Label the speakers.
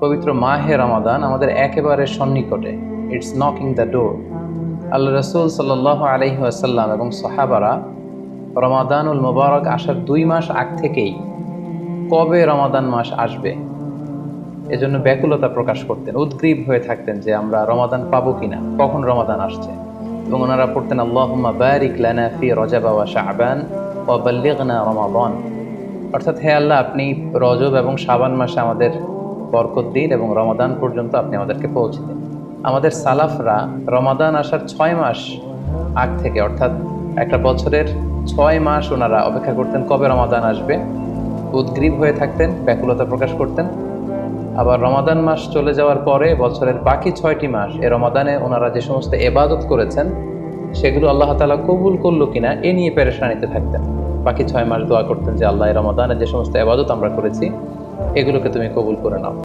Speaker 1: পবিত্র মাহে রমাদান আমাদের একেবারে সন্নিকটে। It's knocking the door. Allah রাসূল সাল্লাল্লাহু আলাইহি ওয়াসাল্লাম এবং সাহাবারা রমাদানুল মুবারক আসার 2 মাস আগ থেকেই কবে রমাদান মাস আসবে এজন্য ব্যাকুলতা প্রকাশ করতেন, উদ্গ্রীব হয়ে থাকতেন যে আমরা রমাদান পাবো কিনা, কখন রমাদান আসছে। এবং ওনারা পড়তেন আল্লাহুম্মা বারিক লানা ফি রজব ওয়া শাবান ওয়া বাল্লিগনা রমাদান। অর্থাৎ হে আল্লাহ, আপনি রজব এবং শাবান মাসে আমাদের বরকত দিন এবং রমাদান পর্যন্ত আপনি আমাদেরকে পৌঁছে দিন। আমাদের সালাফরা রমাদান আসার 6 মাস আগ থেকে, অর্থাৎ একটা বছরের 6 মাস ওনারা অপেক্ষা করতেন কবে রমাদান আসবে, উদ্গ্রীব হয়ে থাকতেন, ব্যাকুলতা প্রকাশ করতেন। আবার রমাদান মাস চলে যাওয়ার পরে বছরের বাকি 6টি মাস এ রমাদানে ওনারা যে সমস্ত ইবাদত করেছেন সেগুলো আল্লাহ তাআলা কবুল করলো কিনা এ নিয়ে পেরেশানিতে থাকতেন। বাকি 6 মাস দোয়া করতেন যে আল্লাহ, এই রমাদানে যে সমস্ত ইবাদত আমরা করেছি এগুলোকে তুমি কবুল করে নাও।